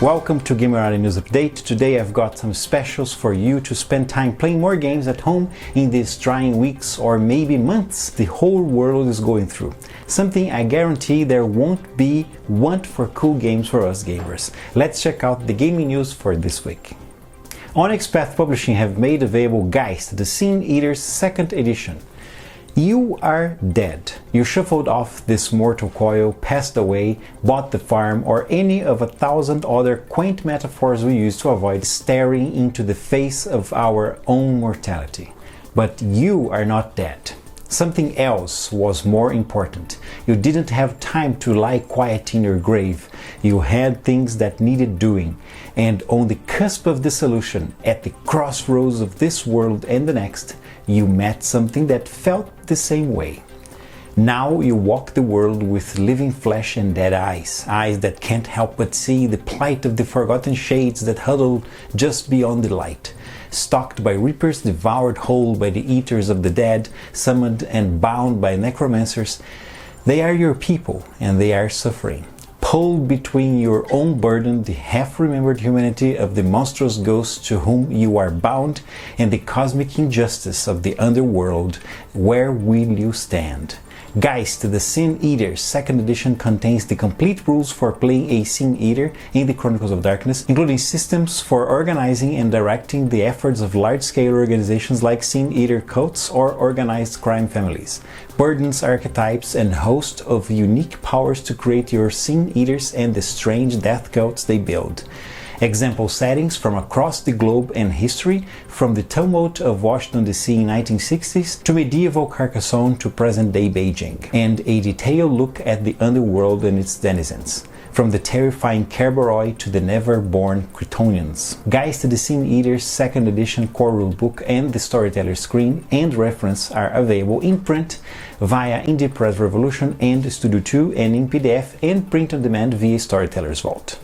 Welcome to Gamerati News Update. Today I've got some specials for you to spend time playing more games at home in these trying weeks or maybe months the whole world is going through. Something I guarantee there won't be want for cool games for us gamers. Let's check out the gaming news for this week. Onyx Path Publishing have made available Geist, the Sin Eater's 2nd edition. You are dead. You shuffled off this mortal coil, passed away, bought the farm, or any of 1,000 other quaint metaphors we use to avoid staring into the face of our own mortality. But you are not dead. Something else was more important. You didn't have time to lie quiet in your grave. You had things that needed doing. And on the cusp of dissolution, at the crossroads of this world and the next, you met something that felt the same way. Now you walk the world with living flesh and dead eyes, eyes that can't help but see the plight of the forgotten shades that huddle just beyond the light. Stalked by reapers, devoured whole by the eaters of the dead, summoned and bound by necromancers, they are your people and they are suffering. Pulled between your own burden, the half-remembered humanity of the monstrous ghosts to whom you are bound, and the cosmic injustice of the underworld, where will you stand? Geist, the Sin Eater's 2nd edition contains the complete rules for playing a Sin Eater in the Chronicles of Darkness, including systems for organizing and directing the efforts of large-scale organizations like Sin Eater cults or organized crime families, burdens, archetypes, and host of unique powers to create your Sin Eaters and the strange death cults they build. Example settings from across the globe and history, from the tumult of Washington DC in 1960s to medieval Carcassonne to present-day Beijing, and a detailed look at the underworld and its denizens, from the terrifying Kerberos to the never-born Kryptonians. Geist, the Sin Eater's 2nd edition core rulebook and the storyteller screen and reference are available in print via Indie Press Revolution and Studio 2 and in PDF and print on demand via Storyteller's Vault.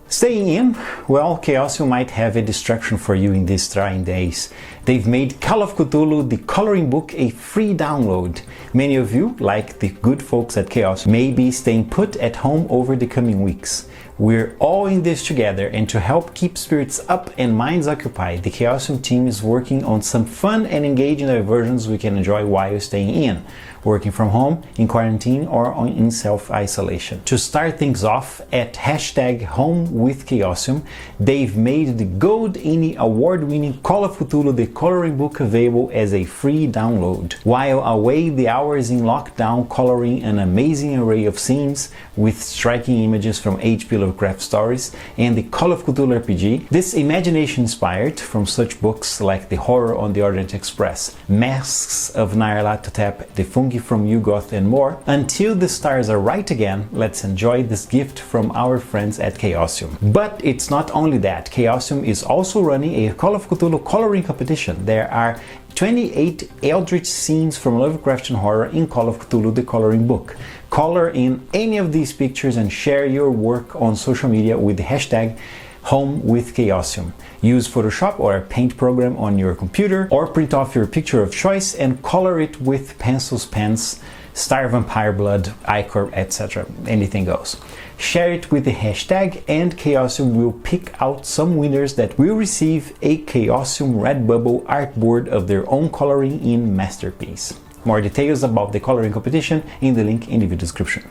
Staying in, well, Chaosium might have a distraction for you in these trying days. They've made Call of Cthulhu, the coloring book, a free download. Many of you, like the good folks at Chaosium, may be staying put at home over the coming weeks. We're all in this together, and to help keep spirits up and minds occupied, the Chaosium team is working on some fun and engaging diversions we can enjoy while staying in, working from home, in quarantine, or in self-isolation. To start things off, at #HomeWithChaosium, they've made the Gold Ini award-winning Call of Cthulhu the coloring book available as a free download. While away the hours in lockdown coloring an amazing array of scenes with striking images from H.P. Lovecraft stories and the Call of Cthulhu RPG, this imagination-inspired from such books like The Horror on the Orient Express, Masks of Nyarlathotep, The Fungi from Yugoth, and more. Until the stars are right again, let's enjoy this gift from our friends at Chaosium. But it's not only that. Chaosium is also running a Call of Cthulhu coloring competition. There are 28 eldritch scenes from Lovecraftian horror in Call of Cthulhu the coloring book. Color in any of these pictures and share your work on social media with the hashtag #HomeWithChaosium. Use Photoshop or a paint program on your computer, or print off your picture of choice and color it with pencils, pens, star vampire blood, ichor, etc. Anything goes. Share it with the hashtag, and Chaosium will pick out some winners that will receive a Chaosium Redbubble artboard of their own coloring in masterpiece. More details about the coloring competition in the link in the video description.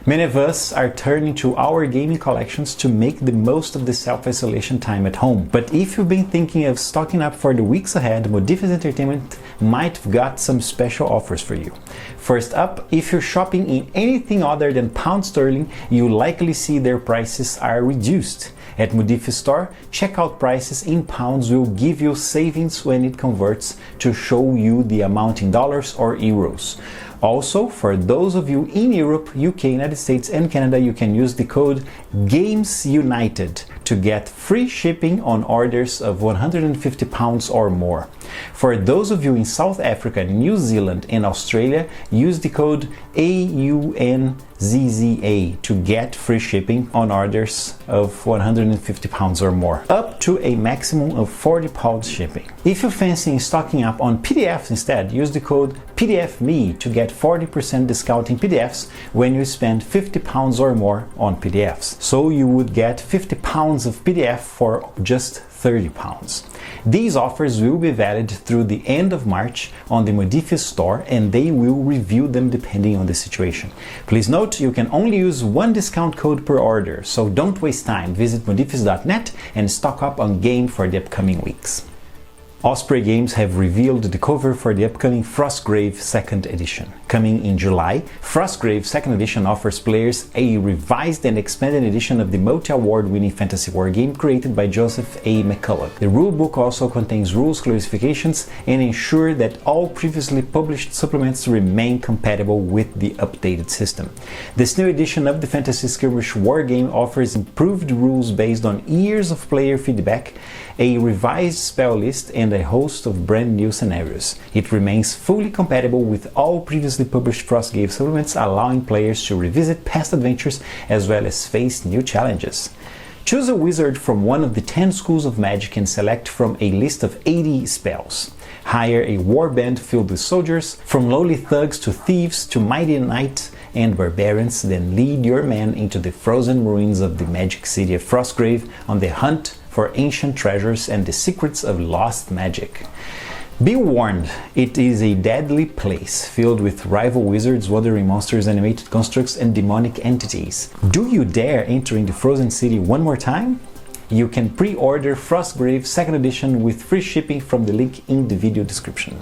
Many of us are turning to our gaming collections to make the most of the self-isolation time at home. But if you've been thinking of stocking up for the weeks ahead, Modiphius Entertainment might have got some special offers for you. First up, if you're shopping in anything other than pound sterling, you'll likely see their prices are reduced. At Modiphius Store, checkout prices in pounds will give you savings when it converts to show you the amount in dollars or euros. Also, for those of you in Europe, UK, United States, and Canada, you can use the code GAMESUNITED to get free shipping on orders of £150 or more. For those of you in South Africa, New Zealand, and Australia, use the code AUNZE ZZA to get free shipping on orders of £150 or more, up to a maximum of £40 shipping. If you fancy stocking up on PDFs instead, use the code PDFME to get 40% discount in PDFs when you spend £50 or more on PDFs. So you would get £50 of PDF for just £30. These offers will be valid through the end of March on the Miniverse store, and they will review them depending on the situation. Please note, you can only use one discount code per order, so don't waste time. Visit miniverse.net and stock up on game for the upcoming weeks. Osprey Games have revealed the cover for the upcoming Frostgrave 2nd Edition. Coming in July, Frostgrave 2nd Edition offers players a revised and expanded edition of the multi-award-winning fantasy war game created by Joseph A. McCulloch. The rulebook also contains rules clarifications and ensure that all previously published supplements remain compatible with the updated system. This new edition of the Fantasy Skirmish war game offers improved rules based on years of player feedback, a revised spell list, and a host of brand new scenarios. It remains fully compatible with all previously published Frostgrave supplements, allowing players to revisit past adventures as well as face new challenges. Choose a wizard from one of the 10 schools of magic and select from a list of 80 spells. Hire a warband filled with soldiers, from lowly thugs to thieves to mighty knights and barbarians, then lead your men into the frozen ruins of the magic city of Frostgrave on the hunt for ancient treasures and the secrets of lost magic. Be warned, it is a deadly place filled with rival wizards, wandering monsters, animated constructs, and demonic entities. Do you dare entering the frozen city one more time? You can pre-order Frostgrave 2nd Edition with free shipping from the link in the video description.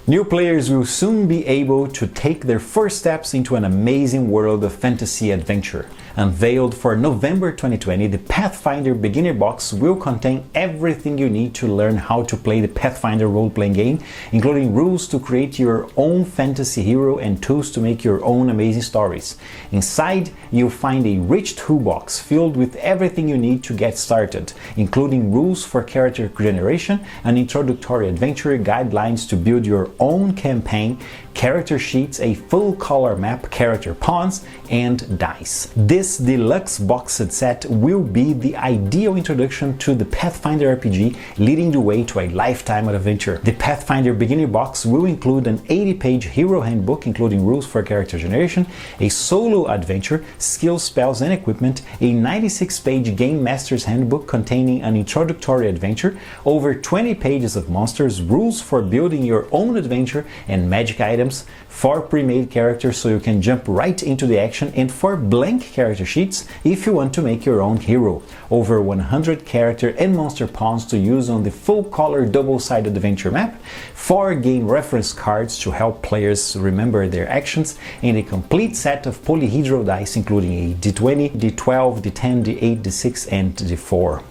New players will soon be able to take their first steps into an amazing world of fantasy adventure. Unveiled for November 2020, the Pathfinder Beginner Box will contain everything you need to learn how to play the Pathfinder role-playing game, including rules to create your own fantasy hero and tools to make your own amazing stories. Inside, you'll find a rich toolbox filled with everything you need to get started, including rules for character generation, an introductory adventure, guidelines to build your own campaign, character sheets, a full color map, character pawns, and dice. This deluxe boxed set will be the ideal introduction to the Pathfinder RPG, leading the way to a lifetime of adventure. The Pathfinder Beginner Box will include an 80-page hero handbook including rules for character generation, a solo adventure, skills, spells, and equipment, a 96-page Game Master's Handbook containing an introductory adventure, over 20 pages of monsters, rules for building your own adventure, and magic items, 4 pre-made characters so you can jump right into the action, and 4 blank character sheets if you want to make your own hero, over 100 character and monster pawns to use on the full-color double-sided adventure map, 4 game reference cards to help players remember their actions, and a complete set of polyhedral dice including a d20, d12, d10, d8, d6, and d4.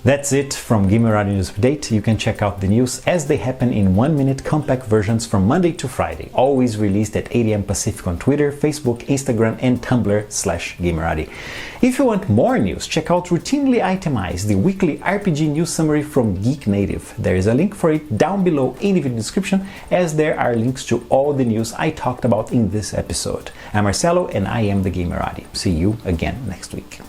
That's it from Gamerati News Update. You can check out the news as they happen in 1-minute compact versions from Monday to Friday, always released at 8 AM Pacific on Twitter, Facebook, Instagram, and Tumblr/Gamerati. If you want more news, check out Routinely Itemized, the weekly RPG news summary from Geek Native. There is a link for it down below in the video description, as there are links to all the news I talked about in this episode. I'm Marcelo, and I am the Gamerati. See you again next week.